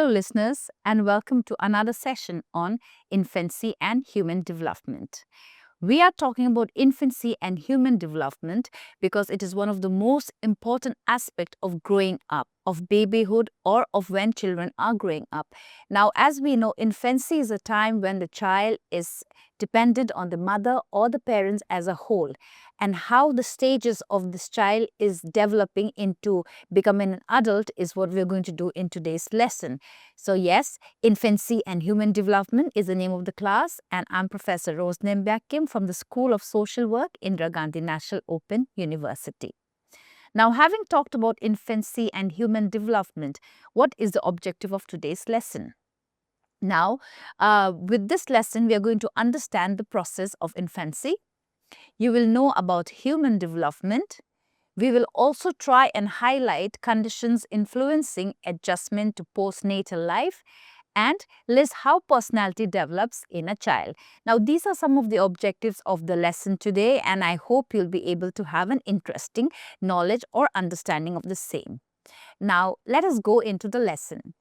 listeners, and welcome to another session on infancy and human development. We are talking about infancy and human development because it is one of the most important aspects of growing up, of babyhood, or of when children are growing up. Now, as we know, infancy is a time when the child is dependent on the mother or the parents as a whole, and how the stages of this child is developing into becoming an adult is what we're going to do in today's lesson. So yes, Infancy and Human Development is the name of the class, and I'm Professor Rose Nembyakim from the School of Social Work, Indira Gandhi National Open University. Now, having talked about infancy and human development, what is the objective of today's lesson? Now, with this lesson, we are going to understand the process of infancy. You will know about human development. We will also try and highlight conditions influencing adjustment to postnatal life and list how personality develops in a child. Now, these are some of the objectives of the lesson today, and I hope you'll be able to have an interesting knowledge or understanding of the same. Now, let us go into the lesson.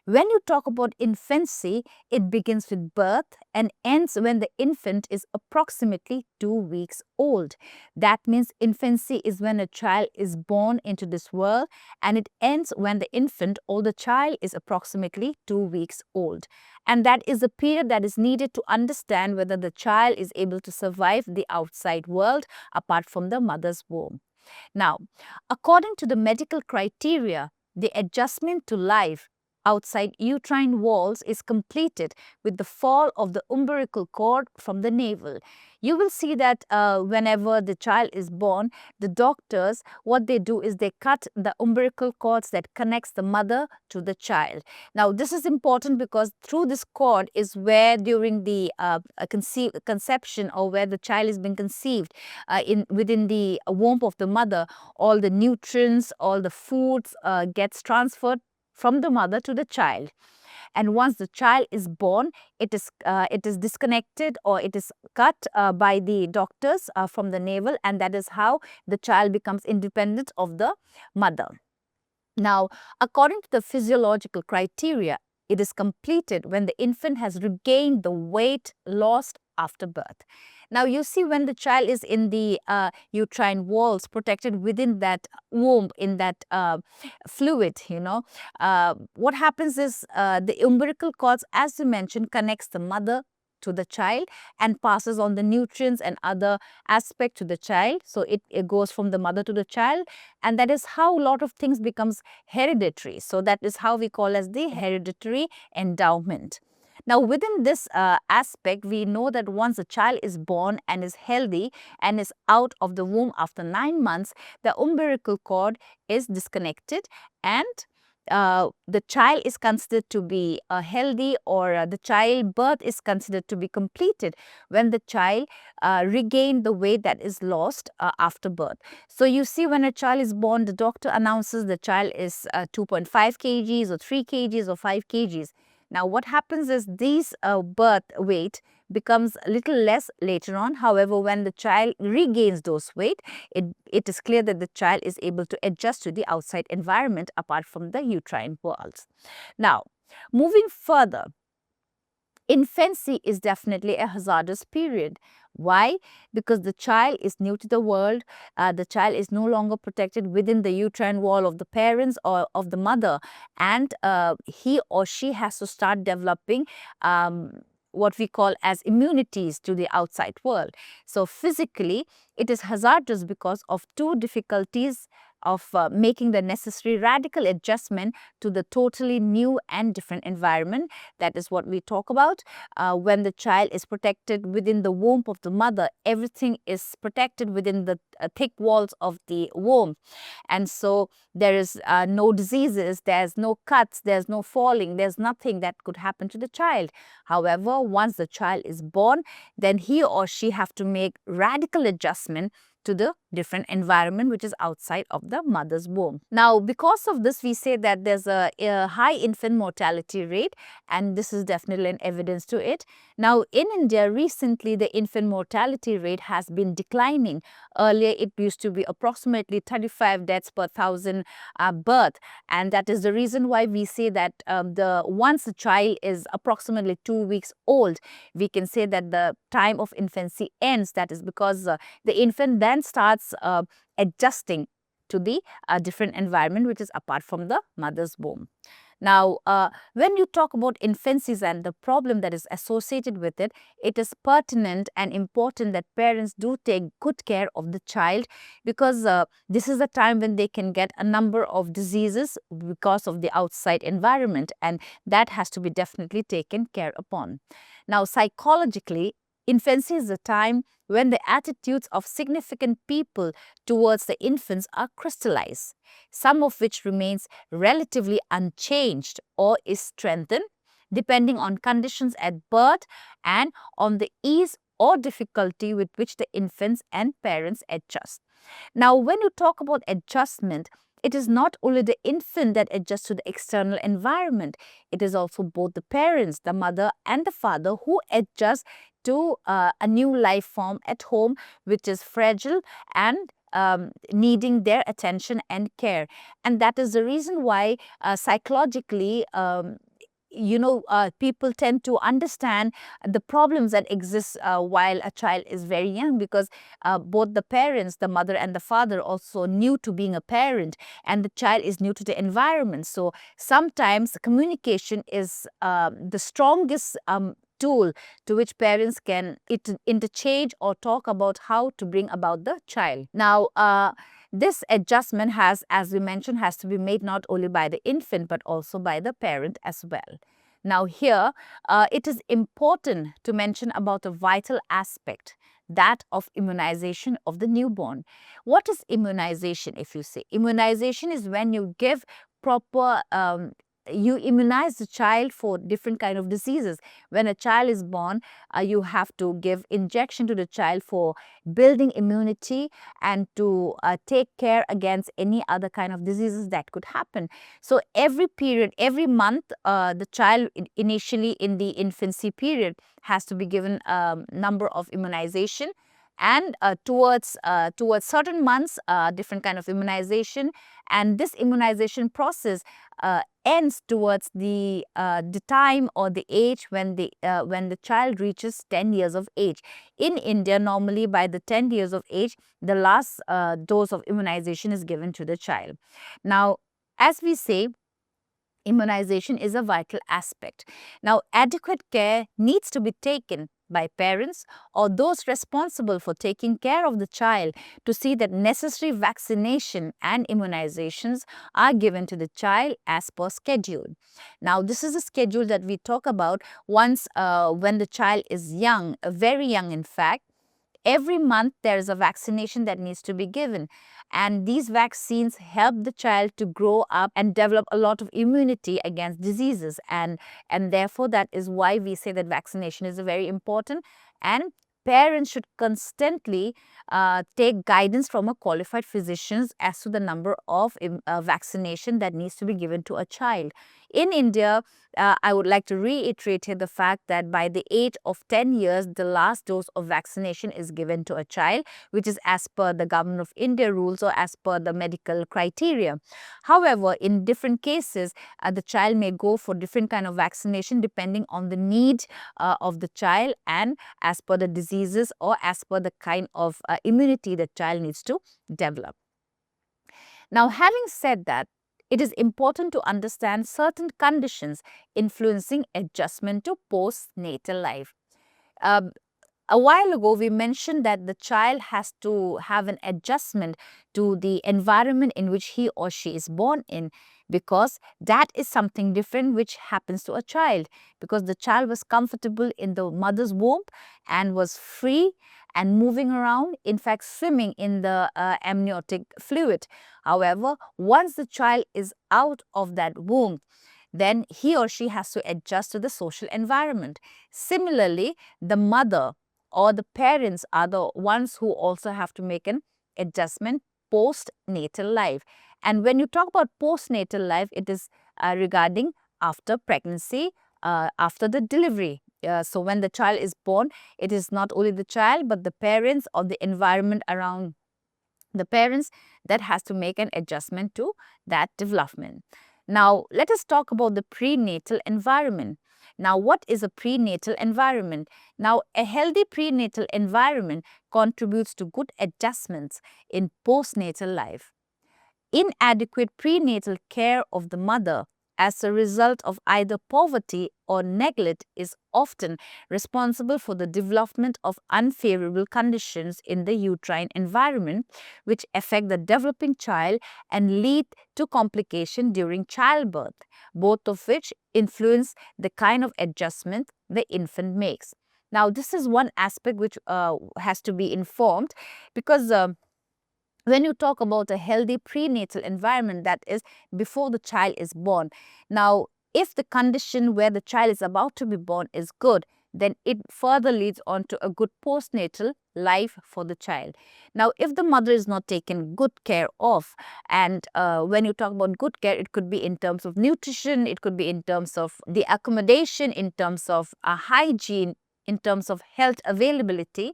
When you talk about infancy, it begins with birth and ends when the infant is approximately 2 weeks old. That means infancy is when a child is born into this world, and it ends when the infant or the child is approximately 2 weeks old. And that is the period that is needed to understand whether the child is able to survive the outside world apart from the mother's womb. Now, according to the medical criteria, the adjustment to life outside uterine walls is completed with the fall of the umbilical cord from the navel. You will see that whenever the child is born, the doctors, what they do is they cut the umbilical cords that connects the mother to the child. Now, this is important because through this cord is where during the conception, or where the child is being conceived within the womb of the mother, all the nutrients, all the foods gets transferred from the mother to the child. And once the child is born, it is disconnected, or it is cut by the doctors from the navel, and that is how the child becomes independent of the mother. Now, according to the physiological criteria, it is completed when the infant has regained the weight lost after birth. Now, you see, when the child is in the uterine walls, protected within that womb, in that fluid, what happens is the umbilical cords, as you mentioned, connects the mother to the child and passes on the nutrients and other aspect to the child. So it goes from the mother to the child, and that is how a lot of things becomes hereditary. So that is how we call as the hereditary endowment. Now, within this aspect, we know that once a child is born and is healthy and is out of the womb after 9 months, the umbilical cord is disconnected, and the child is considered to be healthy, or the childbirth is considered to be completed when the child regained the weight that is lost after birth. So you see, when a child is born, the doctor announces the child is 2.5 kgs or 3 kgs or 5 kgs. Now, what happens is these birth weight becomes a little less later on. However, when the child regains those weight, it is clear that the child is able to adjust to the outside environment apart from the uterine walls. Now, moving further, infancy is definitely a hazardous period. Why? Because the child is new to the world. The child is no longer protected within the uterine wall of the parents or of the mother, and he or she has to start developing what we call as immunities to the outside world. So physically, it is hazardous because of two difficulties of making the necessary radical adjustment to the totally new and different environment. That is what we talk about. When the child is protected within the womb of the mother, everything is protected within the thick walls of the womb. And so there is no diseases, there's no cuts, there's no falling, there's nothing that could happen to the child. However, once the child is born, then he or she have to make radical adjustment to the different environment which is outside of the mother's womb. Now, because of this, we say that there's a high infant mortality rate, and this is definitely an evidence to it. Now, in India, recently, the infant mortality rate has been declining. Earlier, it used to be approximately 35 deaths per thousand birth, and that is the reason why we say that once a child is approximately 2 weeks old, we can say that the time of infancy ends. That is because the infant then starts adjusting to the different environment which is apart from the mother's womb. Now, when you talk about infancies and the problem that is associated with it, it is pertinent and important that parents do take good care of the child, because this is the time when they can get a number of diseases because of the outside environment, and that has to be definitely taken care upon. Now, psychologically, infancy is the time when the attitudes of significant people towards the infants are crystallized, some of which remains relatively unchanged or is strengthened depending on conditions at birth and on the ease or difficulty with which the infants and parents adjust. Now, when you talk about adjustment, it is not only the infant that adjusts to the external environment. It is also both the parents, the mother and the father, who adjust to a new life form at home, which is fragile and needing their attention and care. And that is the reason why psychologically, people tend to understand the problems that exist while a child is very young, because both the parents, the mother and the father, also new to being a parent, and the child is new to the environment. So sometimes communication is the strongest tool to which parents can interchange or talk about how to bring about the child. Now, this adjustment has, as we mentioned, has to be made not only by the infant but also by the parent as well. Now, here it is important to mention about a vital aspect, that of immunization of the newborn. What is immunization, if you say? Immunization is when you give proper you immunize the child for different kind of diseases. When a child is born, you have to give injection to the child for building immunity and to take care against any other kind of diseases that could happen. So every period, every month, the child initially in the infancy period has to be given a number of immunization, and towards certain months, different kind of immunization, and this immunization process ends towards the time or the age when the child reaches 10 years of age. In India, normally by the 10 years of age, the last dose of immunization is given to the child. Now, as we say, immunization is a vital aspect. Now, adequate care needs to be taken by parents or those responsible for taking care of the child to see that necessary vaccination and immunizations are given to the child as per schedule. Now, this is a schedule that we talk about once when the child is young, very young in fact. Every month there is a vaccination that needs to be given, and these vaccines help the child to grow up and develop a lot of immunity against diseases, and therefore that is why we say that vaccination is very important, and parents should constantly take guidance from a qualified physicians as to the number of vaccination that needs to be given to a child. In India, I would like to reiterate here the fact that by the age of 10 years, the last dose of vaccination is given to a child, which is as per the Government of India rules or as per the medical criteria. However, in different cases, the child may go for different kind of vaccination depending on the need of the child and as per the diseases or as per the kind of immunity the child needs to develop. Now, having said that, it is important to understand certain conditions influencing adjustment to postnatal life. A while ago, we mentioned that the child has to have an adjustment to the environment in which he or she is born in, because that is something different which happens to a child, because the child was comfortable in the mother's womb and was free and moving around, in fact swimming in the amniotic fluid. However, once the child is out of that womb, then he or she has to adjust to the social environment. Similarly, the mother or the parents are the ones who also have to make an adjustment postnatal life. And when you talk about postnatal life, it is regarding after pregnancy, after the delivery. So when the child is born, it is not only the child but the parents or the environment around the parents that has to make an adjustment to that development. Now, let us talk about the prenatal environment. Now, what is a prenatal environment? Now, a healthy prenatal environment contributes to good adjustments in postnatal life. Inadequate prenatal care of the mother as a result of either poverty or neglect is often responsible for the development of unfavorable conditions in the uterine environment, which affect the developing child and lead to complication during childbirth, both of which influence the kind of adjustment the infant makes. Now, this is one aspect which has to be informed, because when you talk about a healthy prenatal environment, that is before the child is born. Now, if the condition where the child is about to be born is good, then it further leads on to a good postnatal life for the child. Now, if the mother is not taken good care of, and when you talk about good care, it could be in terms of nutrition, it could be in terms of the accommodation, in terms of hygiene, in terms of health availability,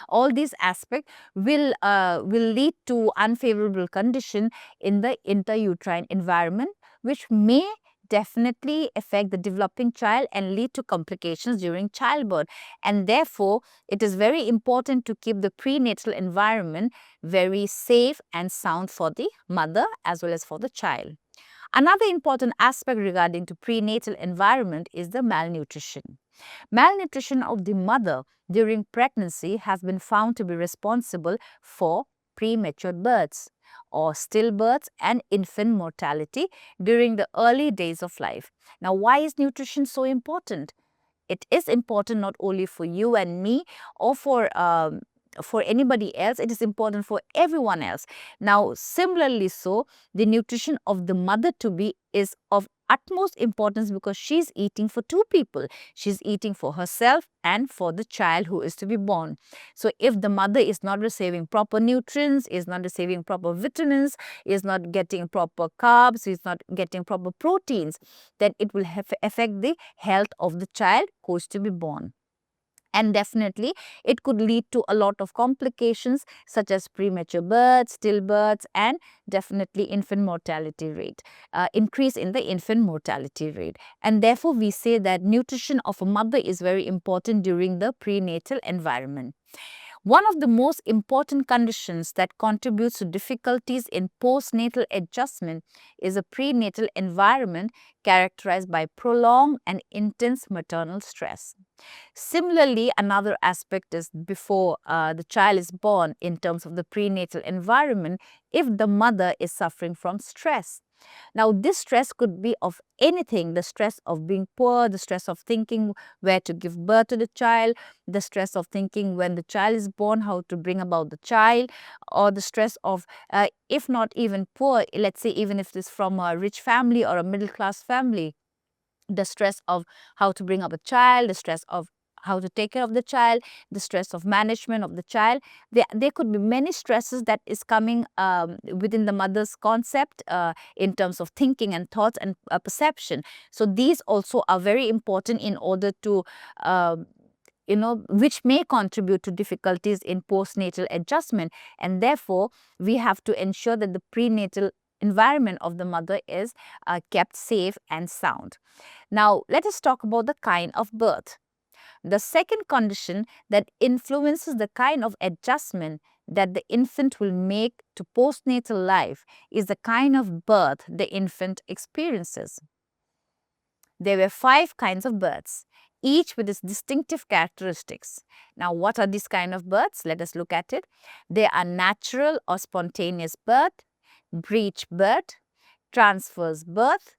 all these aspects will lead to unfavorable condition in the intrauterine environment, which may definitely affect the developing child and lead to complications during childbirth. And therefore, it is very important to keep the prenatal environment very safe and sound for the mother as well as for the child. Another important aspect regarding to prenatal environment is the malnutrition. Malnutrition of the mother during pregnancy has been found to be responsible for premature births or stillbirths and infant mortality during the early days of life. Now, why is nutrition so important? It is important not only for you and me or for anybody else, it is important for everyone else. Now, similarly so, the nutrition of the mother-to-be is of utmost importance because she's eating for two people. She's eating for herself and for the child who is to be born. So, if the mother is not receiving proper nutrients, is not receiving proper vitamins, is not getting proper carbs, is not getting proper proteins, then it will affect the health of the child who is to be born. And definitely, it could lead to a lot of complications such as premature births, stillbirths, and definitely infant mortality rate, increase in the infant mortality rate. And therefore, we say that nutrition of a mother is very important during the prenatal environment. One of the most important conditions that contributes to difficulties in postnatal adjustment is a prenatal environment characterized by prolonged and intense maternal stress. Similarly, another aspect is before the child is born in terms of the prenatal environment, if the mother is suffering from stress. Now, this stress could be of anything: the stress of being poor, the stress of thinking where to give birth to the child, the stress of thinking when the child is born, how to bring about the child, or the stress of, if not even poor, let's say even if it is from a rich family or a middle class family, the stress of how to bring up a child, the stress of how to take care of the child, the stress of management of the child. There could be many stresses that is coming within the mother's concept in terms of thinking and thoughts and perception. So these also are very important in order to which may contribute to difficulties in postnatal adjustment, and therefore we have to ensure that the prenatal environment of the mother is kept safe and sound. Now, let us talk about the kind of birth. The second condition that influences the kind of adjustment that the infant will make to postnatal life is the kind of birth the infant experiences. There were 5 kinds of births, each with its distinctive characteristics. Now, what are these kind of births? Let us look at it. They are natural or spontaneous birth, breech birth, transverse birth,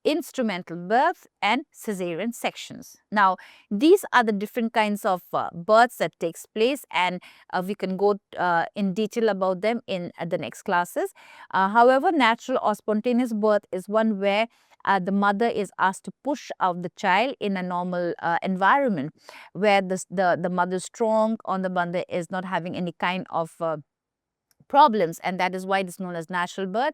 instrumental birth, and cesarean sections. Now, these are the different kinds of births that takes place, and we can go in detail about them in the next classes. However, natural or spontaneous birth is one where the mother is asked to push out the child in a normal environment, where the mother is strong or the mother is not having any kind of problems, and that is why it is known as natural birth.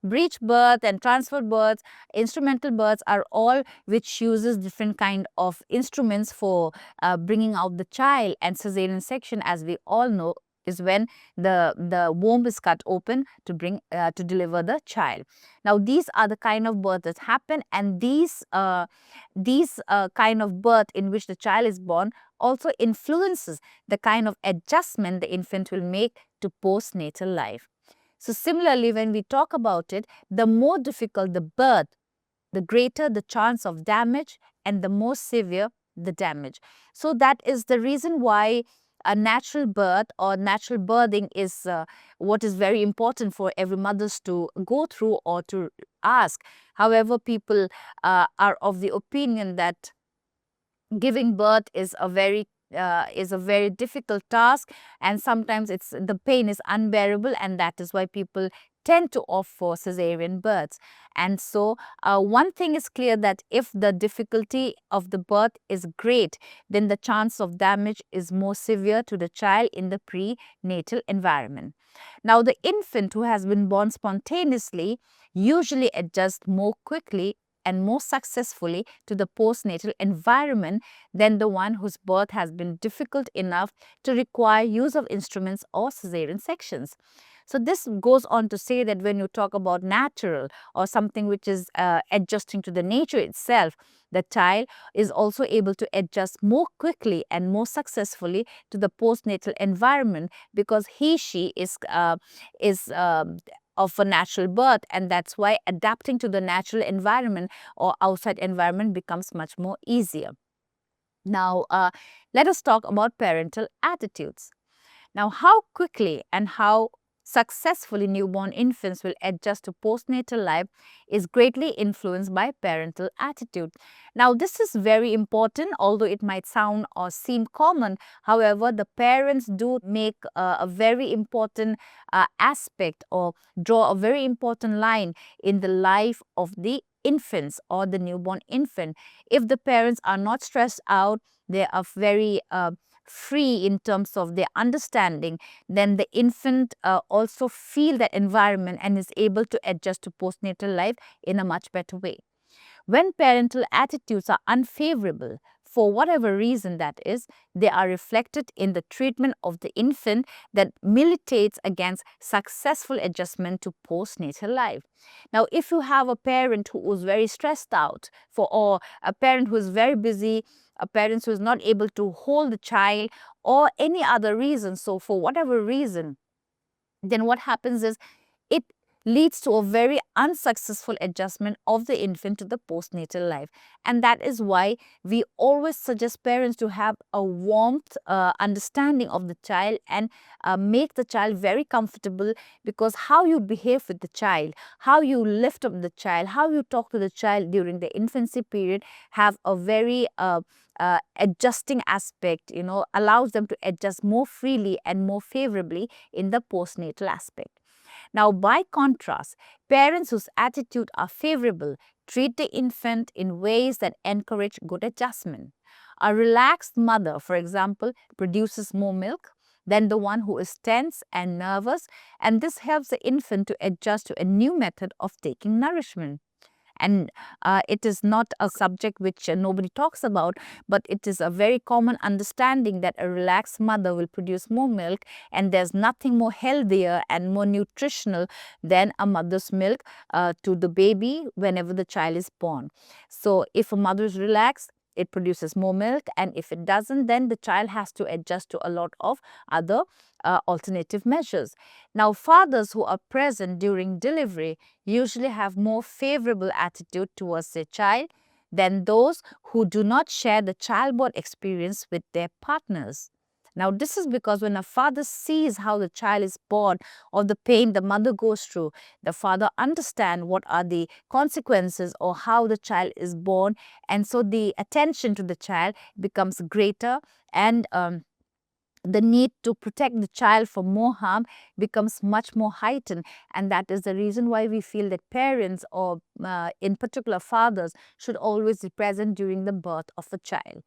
Breech birth and transfer births, instrumental births are all which uses different kind of instruments for bringing out the child, and cesarean section, as we all know, is when the womb is cut open to bring to deliver the child. Now these are the kind of birth that happen, and these kind of birth in which the child is born also influences the kind of adjustment the infant will make to postnatal life. So similarly, when we talk about it, the more difficult the birth, the greater the chance of damage and the more severe the damage. So that is the reason why a natural birth or natural birthing is what is very important for every mothers to go through or to ask. However, people are of the opinion that giving birth is a very difficult task, and sometimes the pain is unbearable, and that is why people tend to opt for cesarean births. And so one thing is clear, that if the difficulty of the birth is great, then the chance of damage is more severe to the child in the prenatal environment. Now the infant who has been born spontaneously usually adjusts more quickly and more successfully to the postnatal environment than the one whose birth has been difficult enough to require use of instruments or cesarean sections. So this goes on to say that when you talk about natural or something which is adjusting to the nature itself, the child is also able to adjust more quickly and more successfully to the postnatal environment, because she is of a natural birth, and that's why adapting to the natural environment or outside environment becomes much more easier. Now, let us talk about parental attitudes. Now, how quickly and how successfully newborn infants will adjust to postnatal life is greatly influenced by parental attitude. Now, this is very important, although it might sound or seem common. However, the parents do make a very important aspect, or draw a very important line in the life of the infants or the newborn infant. If the parents are not stressed out, they are very free in terms of their understanding, then the infant also feel that environment and is able to adjust to postnatal life in a much better way. When parental attitudes are unfavorable, for whatever reason that is, they are reflected in the treatment of the infant that militates against successful adjustment to postnatal life. Now, if you have a parent who is very stressed out, or a parent who is very busy, a parent who is not able to hold the child, or any other reason, so for whatever reason, then what happens is it leads to a very unsuccessful adjustment of the infant to the postnatal life. And that is why we always suggest parents to have a warmth understanding of the child, and make the child very comfortable, because how you behave with the child, how you lift up the child, how you talk to the child during the infancy period have a very adjusting aspect, allows them to adjust more freely and more favorably in the postnatal aspect. Now, by contrast, parents whose attitude are favorable treat the infant in ways that encourage good adjustment. A relaxed mother, for example, produces more milk than the one who is tense and nervous, and this helps the infant to adjust to a new method of taking nourishment. And it is not a subject which nobody talks about, but it is a very common understanding that a relaxed mother will produce more milk, and there's nothing more healthier and more nutritional than a mother's milk to the baby whenever the child is born. So if a mother is relaxed, it produces more milk, and if it doesn't, then the child has to adjust to a lot of other alternative measures. Now, fathers who are present during delivery usually have more favorable attitude towards their child than those who do not share the childbirth experience with their partners. Now, this is because when a father sees how the child is born, or the pain the mother goes through, the father understands what are the consequences or how the child is born, and so the attention to the child becomes greater, and the need to protect the child from more harm becomes much more heightened. And that is the reason why we feel that parents, or in particular fathers, should always be present during the birth of a child.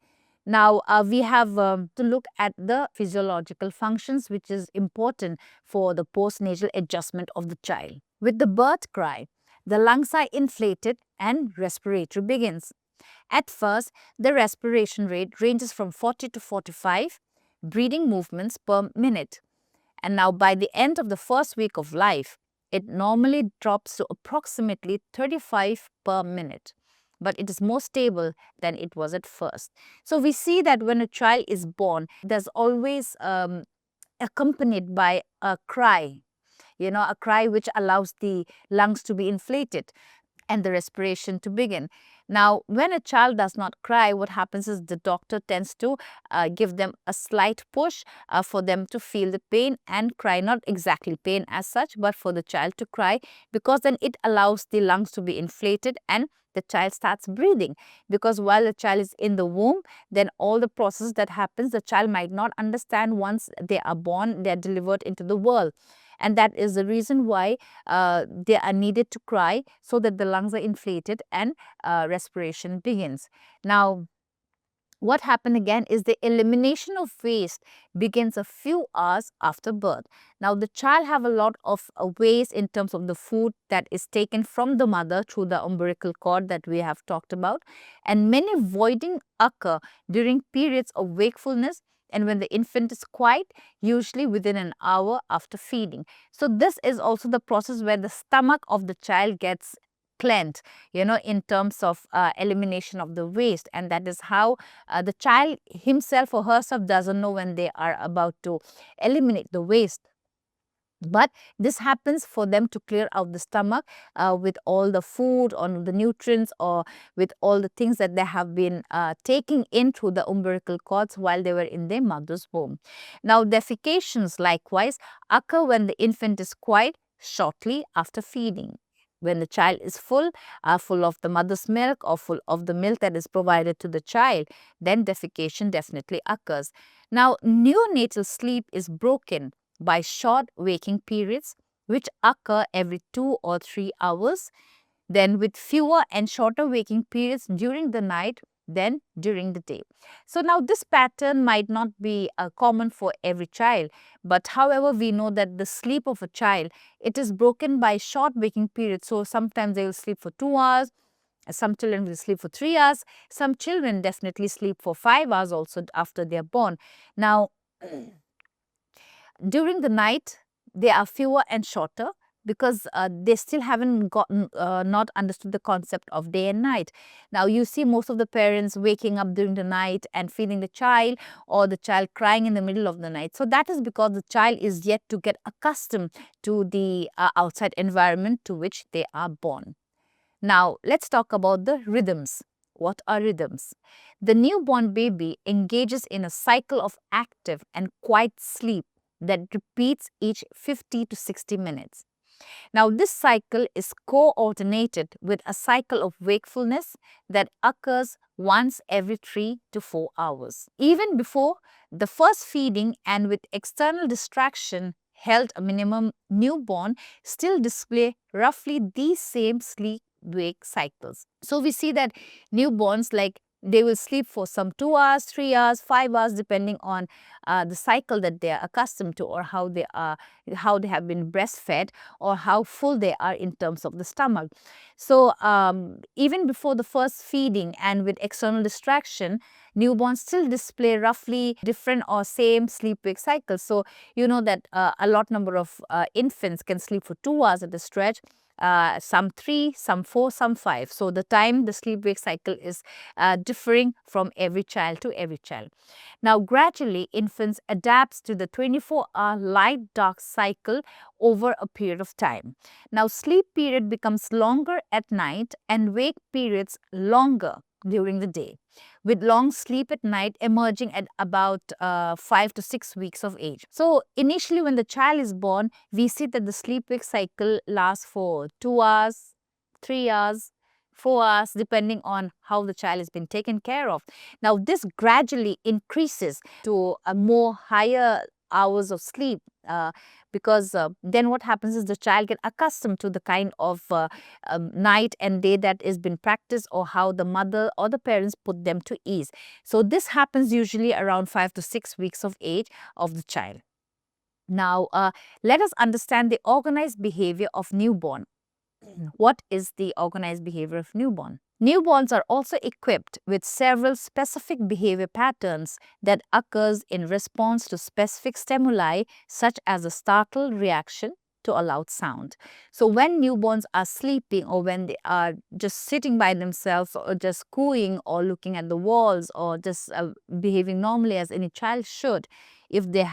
Now, we have to look at the physiological functions, which is important for the postnatal adjustment of the child. With the birth cry, the lungs are inflated and respiratory begins. At first, the respiration rate ranges from 40 to 45 breathing movements per minute. And now, by the end of the first week of life, it normally drops to approximately 35 per minute. But it is more stable than it was at first. So, we see that when a child is born, there's always accompanied by a cry, a cry which allows the lungs to be inflated and the respiration to begin. Now, when a child does not cry, what happens is the doctor tends to give them a slight push for them to feel the pain and cry. Not exactly pain as such, but for the child to cry, because then it allows the lungs to be inflated and the child starts breathing. Because while the child is in the womb, then all the process that happens, the child might not understand once they are born, they are delivered into the world. And that is the reason why they are needed to cry, so that the lungs are inflated and respiration begins. Now, what happened again is the elimination of waste begins a few hours after birth. Now, the child have a lot of waste in terms of the food that is taken from the mother through the umbilical cord that we have talked about, and many voiding occur during periods of wakefulness and when the infant is quiet, usually within an hour after feeding. So, this is also the process where the stomach of the child gets cleansed, in terms of elimination of the waste, and that is how the child himself or herself doesn't know when they are about to eliminate the waste. But this happens for them to clear out the stomach with all the food or the nutrients, or with all the things that they have been taking in through the umbilical cords while they were in their mother's womb. Now, defecations likewise occur when the infant is quiet shortly after feeding. When the child is full of the mother's milk or full of the milk that is provided to the child, then defecation definitely occurs. Now, neonatal sleep is broken by short waking periods which occur every 2 or 3 hours, then with fewer and shorter waking periods during the night than during the day. So now this pattern might not be common for every child, but however we know that the sleep of a child, it is broken by short waking periods. So sometimes they will sleep for 2 hours, some children will sleep for 3 hours, some children definitely sleep for 5 hours also after they are born. Now, during the night, they are fewer and shorter because they still haven't gotten not understood the concept of day and night. Now, you see most of the parents waking up during the night and feeding the child, or the child crying in the middle of the night. So that is because the child is yet to get accustomed to the outside environment to which they are born. Now, let's talk about the rhythms. What are rhythms? The newborn baby engages in a cycle of active and quiet sleep that repeats each 50 to 60 minutes. Now, this cycle is coordinated with a cycle of wakefulness that occurs once every 3 to 4 hours. Even before the first feeding and with external distraction held a minimum, newborn still display roughly these same sleep wake cycles. So, we see that newborns, like, they will sleep for some 2 hours, 3 hours, 5 hours, depending on the cycle that they are accustomed to, or how they have been breastfed, or how full they are in terms of the stomach. So, even before the first feeding and with external distraction, newborns still display roughly different or same sleep-wake cycles. So, you know that a lot number of infants can sleep for 2 hours at a stretch, some 3, some 4, some 5. So, the time the sleep-wake cycle is differing from every child to every child. Now, gradually, infants adapt to the 24-hour light-dark cycle over a period of time. Now, sleep period becomes longer at night and wake periods longer during the day, with long sleep at night emerging at about 5 to 6 weeks of age. So, initially when the child is born, we see that the sleep-wake cycle lasts for 2 hours, 3 hours, 4 hours, depending on how the child has been taken care of. Now, this gradually increases to a more higher hours of sleep, because then what happens is the child get accustomed to the kind of night and day that has been practiced, or how the mother or the parents put them to ease. So this happens usually around 5 to 6 weeks of age of the child. Now, let us understand the organized behavior of newborn. What is the organized behavior of newborn? Newborns are also equipped with several specific behavior patterns that occurs in response to specific stimuli, such as a startled reaction to a loud sound. So when newborns are sleeping, or when they are just sitting by themselves, or just cooing, or looking at the walls, or just behaving normally as any child should, if they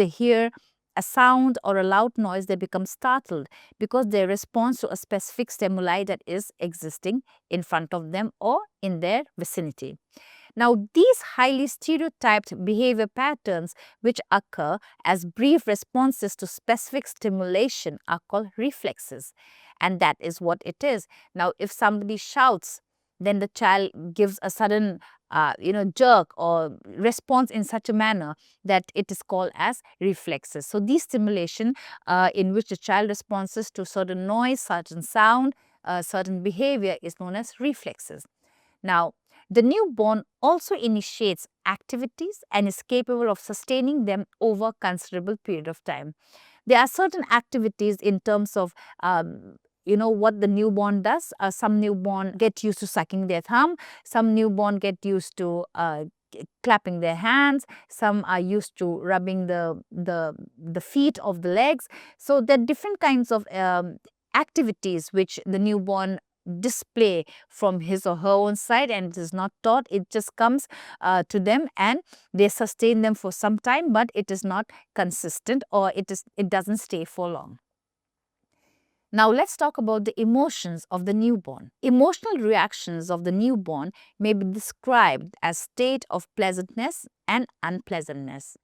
hear a sound or a loud noise, they become startled because they respond to a specific stimuli that is existing in front of them or in their vicinity. Now, these highly stereotyped behavior patterns, which occur as brief responses to specific stimulation, are called reflexes. And that is what it is. Now, if somebody shouts, then the child gives a sudden jerk or response in such a manner that it is called as reflexes. So these stimulation in which the child responds to certain noise, certain sound, certain behavior is known as reflexes. Now, the newborn also initiates activities and is capable of sustaining them over a considerable period of time. There are certain activities in terms of what the newborn does. Some newborn get used to sucking their thumb. Some newborn get used to clapping their hands. Some are used to rubbing the feet of the legs. So there are different kinds of activities which the newborn display from his or her own side, and it is not taught. It just comes to them, and they sustain them for some time, but it is not consistent, or it doesn't stay for long. Now let's talk about the emotions of the newborn. Emotional reactions of the newborn may be described as state of pleasantness and unpleasantness.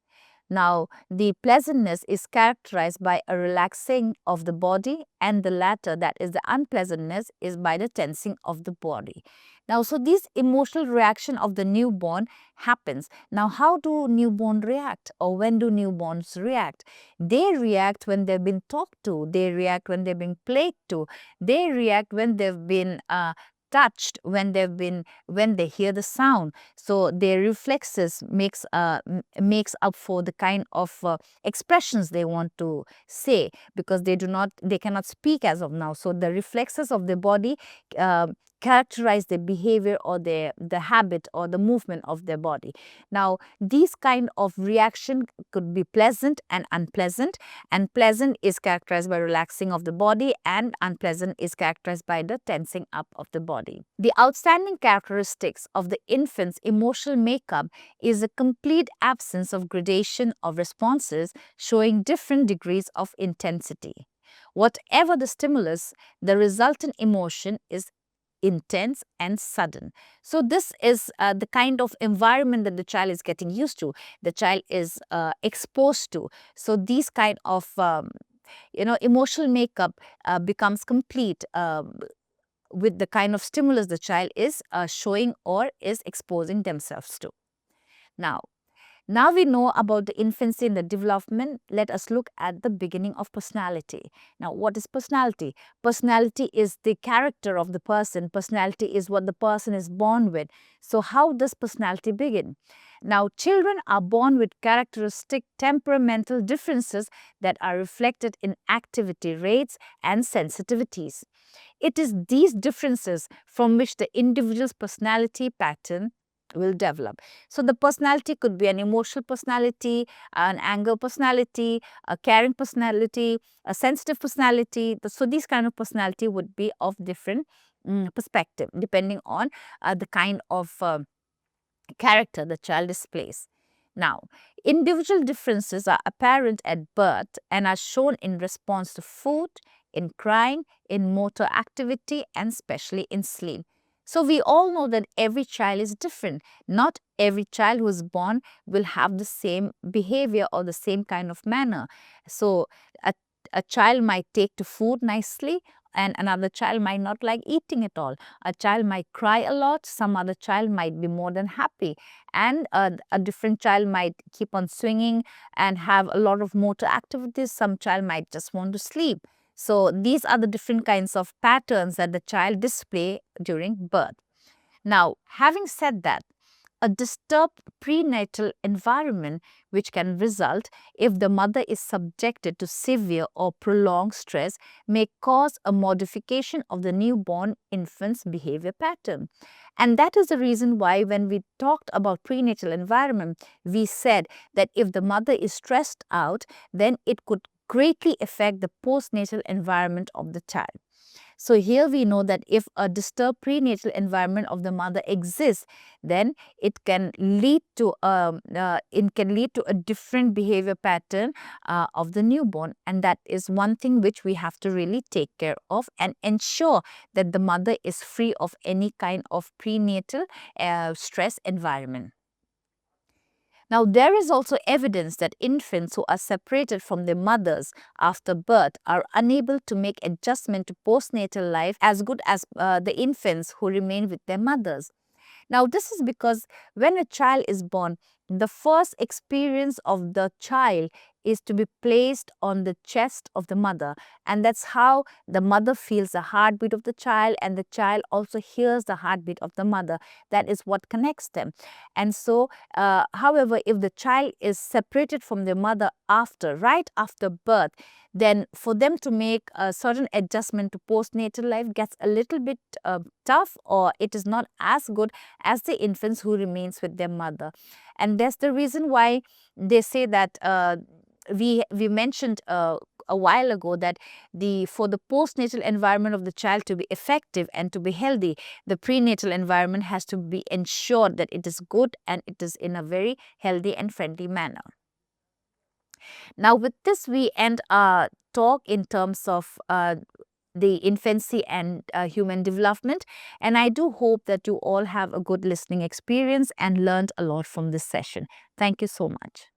Now, the pleasantness is characterized by a relaxing of the body, and the latter, that is the unpleasantness, is by the tensing of the body. Now, so this emotional reaction of the newborn happens. Now, how do newborn react, or when do newborns react? They react when they've been talked to. They react when they've been played to. They react when they've been touched, when they hear the sound. So their reflexes makes up for the kind of expressions they want to say, because they cannot speak as of now. So the reflexes of the body characterize the behavior, or the habit, or the movement of their body. Now, these kind of reaction could be pleasant and unpleasant, and pleasant is characterized by relaxing of the body, and unpleasant is characterized by the tensing up of the body. The outstanding characteristics of the infant's emotional makeup is a complete absence of gradation of responses, showing different degrees of intensity. Whatever the stimulus, the resultant emotion is intense and sudden. So this is the kind of environment that the child is getting used to, the child is exposed to. So these kind of emotional makeup becomes complete with the kind of stimulus the child is showing or is exposing themselves to. Now we know about the infancy and the development. Let us look at the beginning of personality. Now, what is personality? Personality is the character of the person. Personality is what the person is born with. So how does personality begin? Now, children are born with characteristic temperamental differences that are reflected in activity rates and sensitivities. It is these differences from which the individual's personality pattern will develop. So the personality could be an emotional personality, an anger personality, a caring personality, a sensitive personality. So these kind of personality would be of different perspective, depending on the kind of character the child displays. Now, individual differences are apparent at birth and are shown in response to food, in crying, in motor activity, and especially in sleep. So we all know that every child is different. Not every child who is born will have the same behavior or the same kind of manner. So a child might take to food nicely, and another child might not like eating at all. A child might cry a lot, some other child might be more than happy, and a different child might keep on swinging and have a lot of motor activities. Some child might just want to sleep. So these are the different kinds of patterns that the child display during birth. Now, having said that, a disturbed prenatal environment, which can result if the mother is subjected to severe or prolonged stress, may cause a modification of the newborn infant's behavior pattern. And that is the reason why when we talked about prenatal environment, we said that if the mother is stressed out, then it could greatly affect the postnatal environment of the child. So here we know that if a disturbed prenatal environment of the mother exists, then it can lead to a different behavior pattern of the newborn, and that is one thing which we have to really take care of and ensure that the mother is free of any kind of prenatal stress environment. Now, there is also evidence that infants who are separated from their mothers after birth are unable to make adjustment to postnatal life as good as the infants who remain with their mothers. Now, this is because when a child is born, the first experience of the child is to be placed on the chest of the mother, and that's how the mother feels the heartbeat of the child, and the child also hears the heartbeat of the mother. That is what connects them. And so, however, if the child is separated from their mother right after birth, then for them to make a certain adjustment to postnatal life gets a little bit tough, or it is not as good as the infants who remains with their mother. And that's the reason why they say that we mentioned a while ago that for the postnatal environment of the child to be effective and to be healthy, the prenatal environment has to be ensured that it is good and it is in a very healthy and friendly manner. Now, with this, we end our talk in terms of the infancy and human development. And I do hope that you all have a good listening experience and learned a lot from this session. Thank you so much.